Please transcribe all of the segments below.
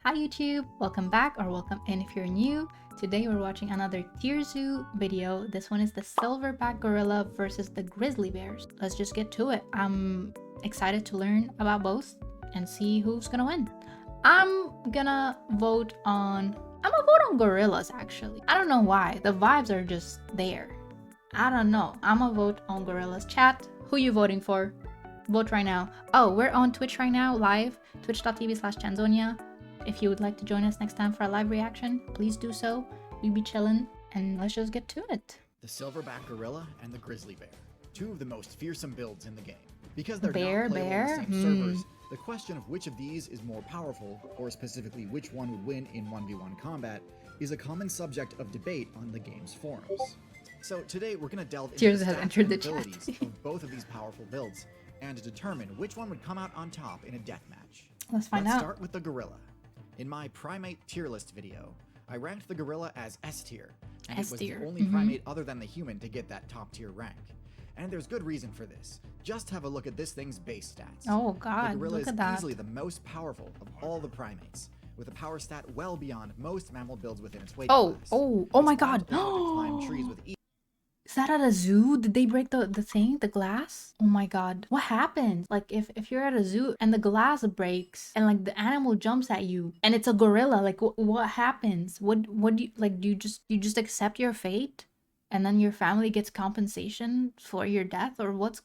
Hi YouTube, welcome back or welcome in if you're new. Today we're watching another TierZoo video. This one is the Silverback gorilla versus the Grizzly bears. Let's just get to it. I'm excited to learn about both and see who's gonna win. I'm gonna vote on gorillas actually. I don't know why. The vibes are just there. I don't know. I'm gonna vote on gorillas. Chat, who you voting for? Vote right now. Oh, we're on Twitch right now, live. Twitch.tv/Chanzonia. If you would like to join us next time for a live reaction, please do so. We'll be chilling, and let's just get to it. The Silverback gorilla and the Grizzly bear, two of the most fearsome builds in the game. Because they're Bear, not playable on the same servers, Hmm. the question of which of these is more powerful, or specifically which one would win in 1v1 combat, is a common subject of debate on the game's forums. So today we're going to delve into TierZoo the has stats entered and the chat. abilities of both of these powerful builds, and to determine which one would come out on top in a deathmatch. Let's find out. Let's start with the gorilla. In my primate tier list video, I ranked the gorilla as S tier, and it was the only primate other than the human to get that top tier rank. And there's good reason for this. Just have a look at this thing's base stats. Oh god, the gorilla look is at that. easily the most powerful of all the primates, with a power stat well beyond most mammal builds within its weight class. Oh my Its god. arms allow it to climb trees with Is that at a zoo? Did they break the thing? The glass? Oh my god. What happens? Like if you're at a zoo and the glass breaks and like the animal jumps at you and it's a gorilla, like what happens? What do you like, do you just accept your fate and then your family gets compensation for your death, or what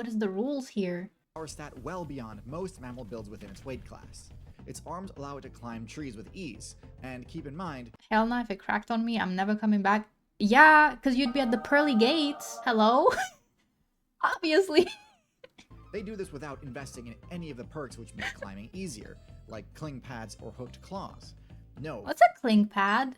is the rules here? power stat well beyond most mammal builds within its weight class. Its arms allow it to climb trees with ease, and keep in mind, Hell no, if it cracked on me, I'm never coming back. Yeah, because you'd be at the pearly gates. Hello? Obviously. they do this without investing in any of the perks which make climbing easier, like cling pads or hooked claws. No, What's a cling pad?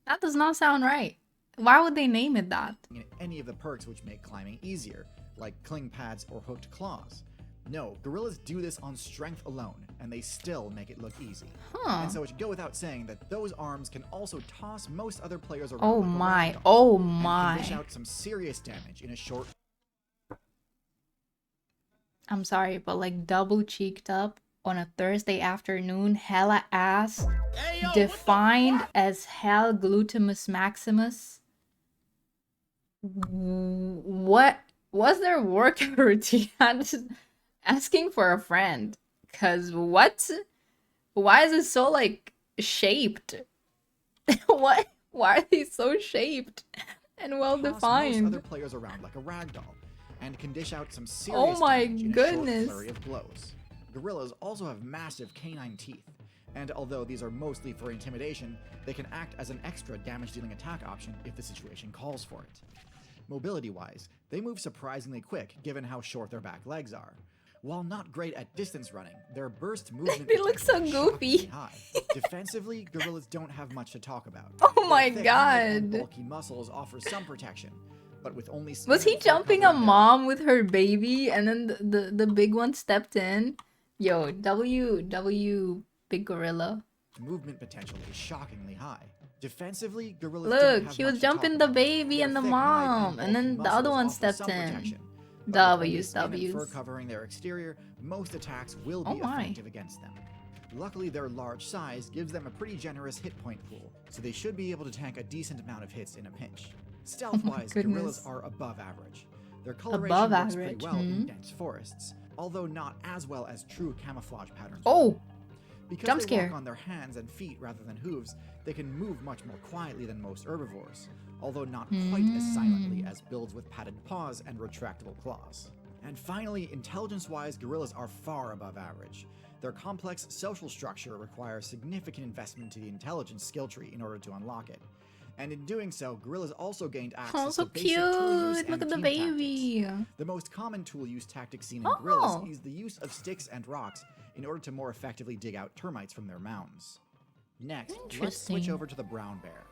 That does not sound right. Why would they name it that? in any of the perks which make climbing easier, like cling pads or hooked claws. No, gorillas do this on strength alone, and they still make it look easy. Huh. And so it should go without saying that those arms can also toss most other players around. Oh like a my. ragdoll, Oh and my. can dish out some serious damage in a short. I'm sorry, but like double cheeked up on a Thursday afternoon, hella ass, defined as hell glutamus maximus. What was their workout routine? I'm just asking for a friend. Cause what? Why is it so like shaped? What? Why are they so shaped and well Most defined? other players around like a ragdoll, and can dish out some serious Oh my damage in a goodness. short flurry of blows. Gorillas also have massive canine teeth, and although these are mostly for intimidation, they can act as an extra damage-dealing attack option if the situation calls for it. Mobility-wise, they move surprisingly quick given how short their back legs are. While not great at distance running, their burst movement They look so potential is goofy. shockingly high. Defensively, gorillas don't have much to talk about. Oh my Their thick hide and god. bulky muscles offer some protection, but with only Was he skin and fur jumping a covering their mom with her baby and then the big one stepped in? Yo, W big gorilla. movement potential is shockingly high. Defensively, gorillas don't Look, have he much was to talk jumping the about. baby Their and the thick hide mom, and then bulky the other muscles one offer stepped some in. protection, but with only W's, skin and fur W's. covering their exterior, most attacks will be Oh my. effective against them. Luckily, their large size gives them a pretty generous hit point pool, so they should be able to tank a decent amount of hits in a pinch. Stealth-wise, goodness. gorillas are above average. Their coloration Above works average, pretty well in dense forests, although not as well as true camouflage patterns. Oh, Because jump they scare. walk on their hands and feet rather than hooves, they can move much more quietly than most herbivores, although not quite as silently as builds with padded paws and retractable claws. And finally, intelligence-wise, gorillas are far above average. Their complex social structure requires significant investment into the intelligence skill tree in order to unlock it. And in doing so, gorillas also gained access oh, so to basic tool use cute. and Look at the team baby. tactics. The most common tool use tactic seen in Oh. gorillas is the use of sticks and rocks in order to more effectively dig out termites from their mounds. Next, let's switch Interesting. over to the brown bear.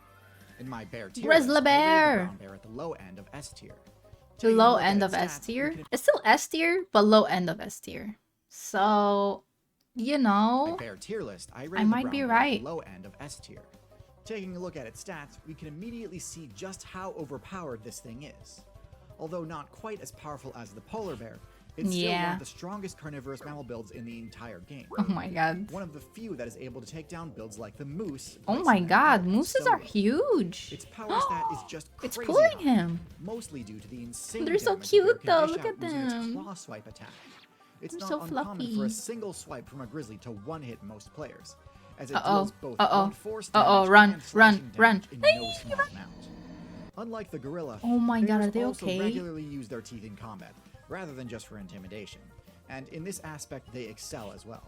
In my bear tier Grizzly list, I rated bear. the brown bear at the low end of S tier. The Taking a low look at end its of S stats, we tier. can- It's still S tier, but low end of S tier. So, you My know, bear tier list, I rated I the might brown be bear at right. the low end of S tier. Taking a look at its stats, we can immediately see just how overpowered this thing is. Although not quite as powerful as the polar bear, It's still one Yeah. of the strongest carnivorous mammal builds in the entire game. Oh my god. One of the few that is able to take down builds like the moose. Oh bison, my and god, elk mooses so are well. huge. Its power stat is just It's crazy pulling high, him. mostly due to the insane They're so damage the bear cute can though. dish Look out at using its them. claw swipe attack. It's They're not so uncommon for fluffy. a single swipe from a grizzly to one-hit most players, as it Uh-oh. deals both Uh-oh. blunt force Uh-oh. damage Run, and slashing run, damage in run. no small amount. Unlike the gorilla, Oh my god, bears are they also okay? regularly use their teeth in combat, rather than just for intimidation, and in this aspect they excel as well.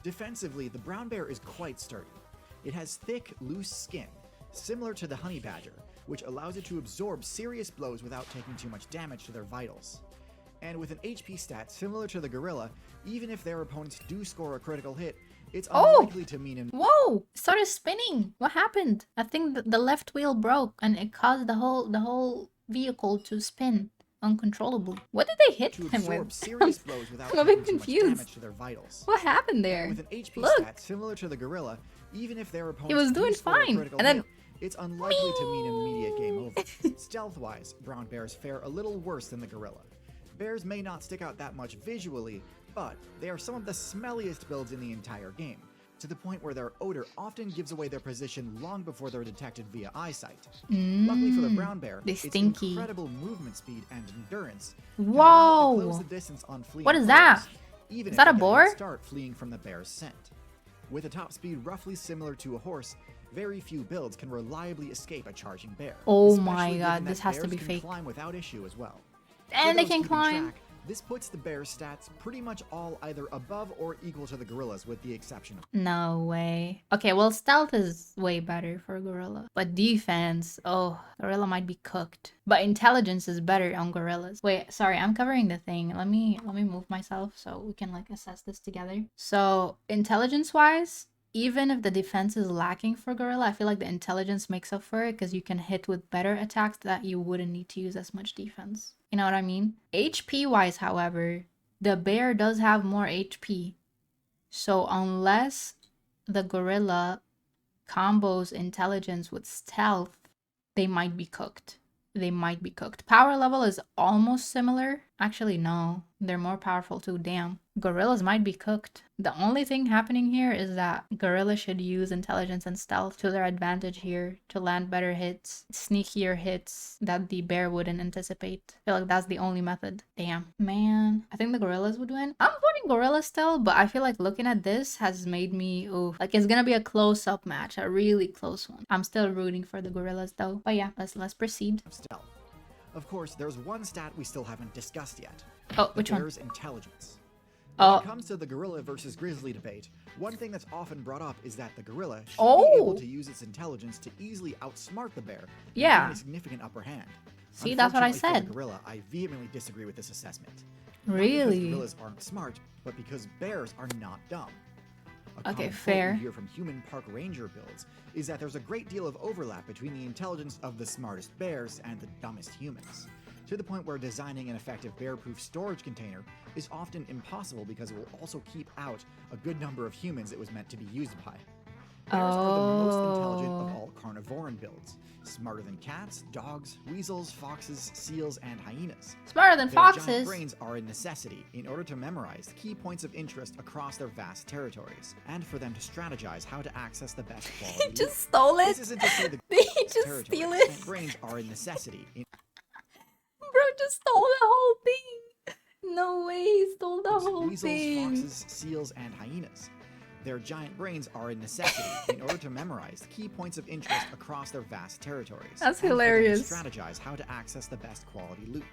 Defensively, the brown bear is quite sturdy. It has thick, loose skin, similar to the honey badger, which allows it to absorb serious blows without taking too much damage to their vitals. And with an HP stat similar to the gorilla, even if their opponents do score a critical hit, it's Oh! unlikely to mean an Whoa! It started spinning. What happened? I think the left wheel broke and it caused the whole vehicle to spin uncontrollably. What did they hit to him absorb with? serious blows without I'm a bit taking too much confused. damage to their vitals. What happened there? With an HP Look. stat similar to the gorilla, even if their opponents was do doing score a fine, critical and then- hit, it's unlikely to mean an immediate game over. Stealth-wise, brown bears fare a little worse than the gorilla. Bears may not stick out that much visually, but they are some of the smelliest builds in the entire game, to the point where their odor often gives away their position long before they're detected via eyesight. Luckily for the brown bear, They its stinky. incredible movement speed and endurance Whoa! allow it to close the distance on fleeing What is that? foes, even Is if that they a get boar? start fleeing from the bear's scent. With a top speed roughly similar to a horse, very few builds can reliably escape a charging bear. Oh my especially god, given this that has to bears be can fake. climb without issue as well. And For they those can keeping climb. track, this puts the bear's stats pretty much all either above or equal to the gorillas, with the exception of No way. Okay, well, stealth is way better for gorilla. But defense, oh, gorilla might be cooked. But intelligence is better on gorillas. Wait, sorry, I'm covering the thing. Let me move myself so we can like assess this together. So, intelligence-wise, even if the defense is lacking for gorilla, I feel like the intelligence makes up for it because you can hit with better attacks that you wouldn't need to use as much defense. You know what I mean? HP-wise, however, the bear does have more HP. So unless the gorilla combos intelligence with stealth, they might be cooked. They might be cooked. Power level is almost similar. Actually, no. They're more powerful too. Damn. Gorillas might be cooked. The only thing happening here is that gorillas should use intelligence and stealth to their advantage here to land better hits, sneakier hits that the bear wouldn't anticipate. I feel like that's the only method. Damn. Man, I think the gorillas would win. I'm voting gorillas still, but I feel like looking at this has made me, ooh, like it's gonna be a close-up match, a really close one. I'm still rooting for the gorillas though. But yeah, let's proceed. stealth. Of course, there's one stat we still haven't discussed yet. Oh, The which one? bear's intelligence. When Oh. it comes to the gorilla versus grizzly debate, one thing that's often brought up is that the gorilla should be Oh. able to use its intelligence to easily outsmart the bear and Yeah. gain a significant upper hand. See, that's what I Unfortunately for said. the gorilla, I vehemently disagree with this assessment. Really? Not because gorillas aren't smart, but because bears are not dumb. A Okay, common quote fair. we hear from human park ranger builds is that there's a great deal of overlap between the intelligence of the smartest bears and the dumbest humans, to the point where designing an effective bear-proof storage container is often impossible because it will also keep out a good number of humans it was meant to be used by. Bears are the most intelligent of all carnivoran builds, smarter than cats, dogs, weasels, foxes, seals, and hyenas. Smarter than Their giant foxes. brains are a necessity in order to memorize key points of interest across their vast territories, and for them to strategize how to access the best quality He loot. just stole This it. isn't to say the Did he just territories. steal it? Giant brains are a necessity in Bro just stole the whole thing. No way, he stole the whole weasels, thing. foxes, seals, and hyenas. Their giant brains are a necessity in order to memorize key points of interest across their vast territories. That's and for them to hilarious. strategize how to access the best quality loot.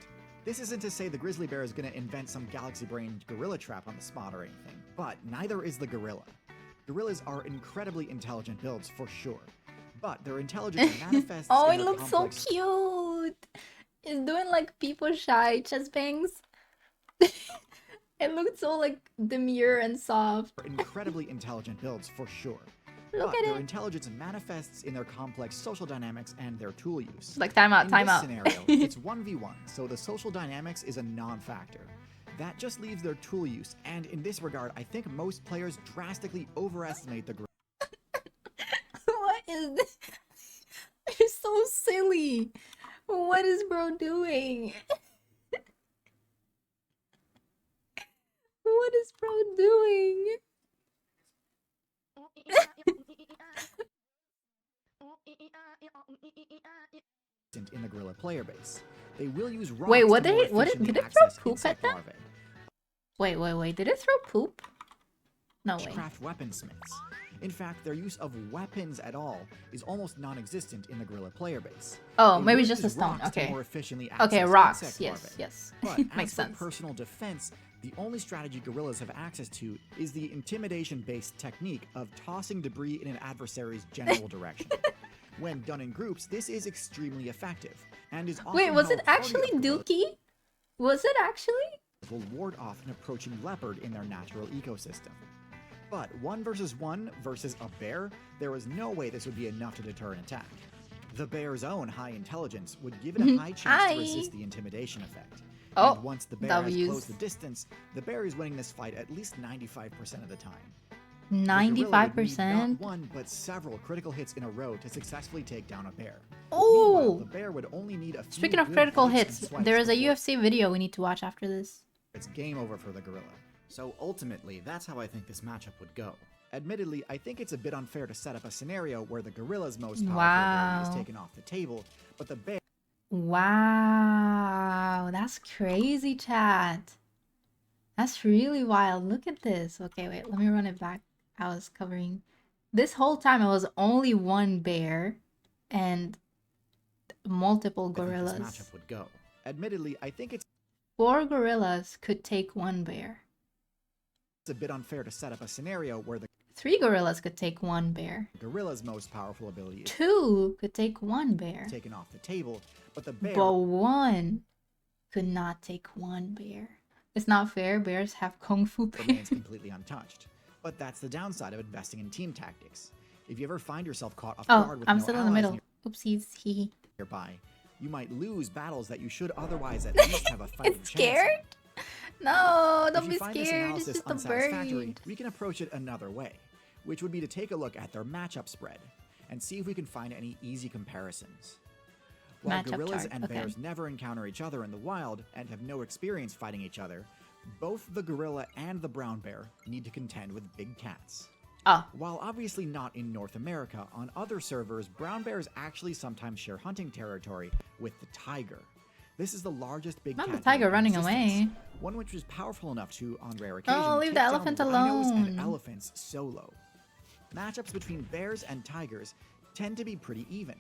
This isn't to say the grizzly bear is going to invent some galaxy-brained gorilla trap on the spot or anything, but neither is the gorilla. Gorillas are incredibly intelligent builds for sure, but their intelligence manifests Oh, in it their looks so complex cute. It's doing like people shy chest bangs. It looked so like demure and soft. incredibly intelligent builds for sure. Look but at their it. intelligence manifests in their complex social dynamics and their tool use. Like time out, In time this out. scenario, it's 1v1, so the social dynamics is a non-factor. That just leaves their tool use, and in this regard, I think most players drastically overestimate the What is this? You're so silly. What is bro doing? What is bro doing? In the gorilla player base. They will use rocks Wait, what to more did it efficiently throw access poop at insect them? larvae. Wait, did it throw poop? No way. Craft weaponsmiths. In fact, their use of weapons at all is almost non-existent in the gorilla player base. Oh, They maybe will just a use stone. rocks to Okay. more efficiently Okay, access rocks. insect Yes, larvae. yes. But Makes as for sense. personal defense, the only strategy gorillas have access to is the intimidation-based technique of tossing debris in an adversary's general direction. When done in groups, this is extremely effective and is often Wait, was it how a party actually of gorillas Dookie? Was it actually? will ward off an approaching leopard in their natural ecosystem. But 1 versus 1 versus a bear, there was no way this would be enough to deter an attack. The bear's own high intelligence would give it a high chance to resist the intimidation effect. Oh, And once the bear has W's. closed the distance, the bear is winning this fight at least 95% of the time. 95%? Not one, but several critical hits in a row to successfully take down a bear. Oh! Meanwhile, the bear would only need a few Speaking of good critical bites and hits, swipes there is a before UFC video we need to watch after this. it's game over for the gorilla. So ultimately, that's how I think this matchup would go. Admittedly, I think it's a bit unfair to set up a scenario where the gorilla's most powerful ability is taken off the table, but the bear... Wow, that's crazy, chat. That's really wild. Look at this. Okay, wait, let me run it back. I was covering... This whole time it was only one bear and multiple gorillas. This matchup would go. Admittedly, I think it's 4 gorillas could take 1 bear. a bit unfair to set up a scenario where the 3 gorillas could take 1 bear. gorilla's most powerful ability is 2 could take 1 bear. taken off the table, but the bear But 1 could not take 1 bear. It's not fair. Bears have kung fu remains bears. completely untouched. But that's the downside of investing in team tactics. If you ever find yourself caught off Oh, guard with I'm no still in the allies middle. Oopsies. Hee. nearby, you might lose battles that you should otherwise at least have a fighting It's chance in. scared? No, If don't you be find this scared. It's analysis just a unsatisfactory, bird. we can approach it another way, which would be to take a look at their matchup spread and see if we can find any easy comparisons. While Matchup gorillas chart, and okay. bears never encounter each other in the wild and have no experience fighting each other, both the gorilla and the brown bear need to contend with big cats. Oh, While obviously not in North America, on other servers, brown bears actually sometimes share hunting territory with the tiger. This is the largest big not cat the tiger in running existence, away. one which was powerful enough to, on rare occasions, Oh, leave take the down elephant rhinos and alone. elephants solo. Matchups between bears and tigers tend to be pretty even.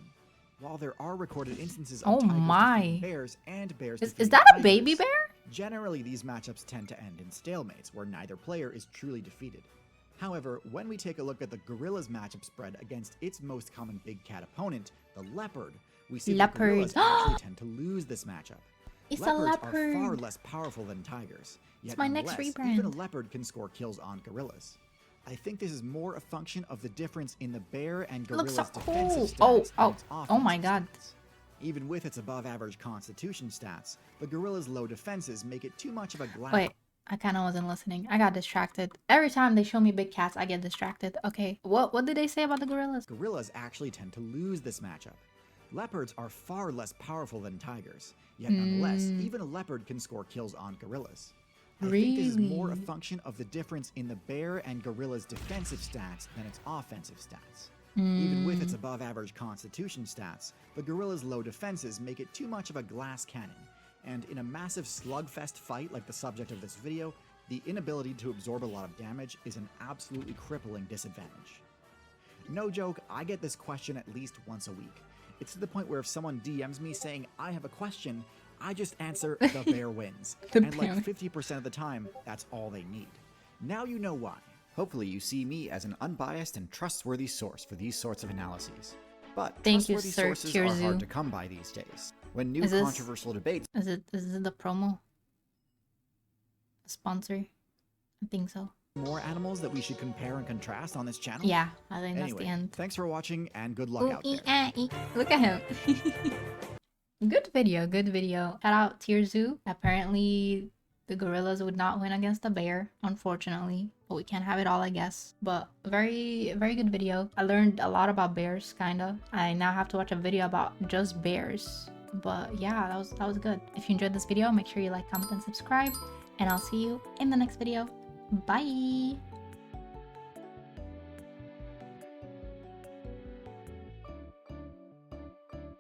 While there are recorded instances of Oh tigers my. defeating bears and bears Is defeating that a baby tigers, bear? generally these matchups tend to end in stalemates, where neither player is truly defeated. However, when we take a look at the gorilla's matchup spread against its most common big cat opponent, the leopard, we see that gorillas Leopard. actually tend to lose this matchup. It's a Leopards are far leopard. less powerful than tigers, yet my next nonetheless, rebrand. even a leopard can score kills on gorillas. I think this is more a function of the difference in the bear and It looks gorilla's so defensive cool. stats Oh, and its oh my offensive god. stats. Even with its above-average constitution stats, the gorilla's low defenses make it too much of a glass. Wait, I kind of wasn't listening. I got distracted. Every time they show me big cats, I get distracted. Okay, what did they say about the gorillas? Gorillas actually tend to lose this matchup. Leopards are far less powerful than tigers, yet nonetheless, even a leopard can score kills on gorillas. I think this is more a Really? function of the difference in the bear and gorilla's defensive stats than its offensive stats. Even with its above-average constitution stats, the gorilla's low defenses make it too much of a glass cannon, and in a massive slugfest fight like the subject of this video, the inability to absorb a lot of damage is an absolutely crippling disadvantage. No joke, I get this question at least once a week. It's to the point where if someone DMs me saying, I have a question, I just answer, the bear wins. The And like bear. 50% of the time, that's all they need. Now you know why. Hopefully you see me as an unbiased and trustworthy source for these sorts of analyses. But Thank you, trustworthy sir, sources are TierZoo. hard to come by these days. When new Is this- controversial debates Is it the promo? The sponsor? I think so. more animals that we should compare and contrast on this channel? Yeah, I think that's Anyway, the end. thanks for watching and good luck Ooh, out there. Look at him. Good video, good video. Shout out TierZoo. Apparently the gorillas would not win against the bear, unfortunately. But we can't have it all, I guess. But very good video. I learned a lot about bears, kinda. I now have to watch a video about just bears. But yeah, that was good. If you enjoyed this video, make sure you like, comment, and subscribe. And I'll see you in the next video. Bye!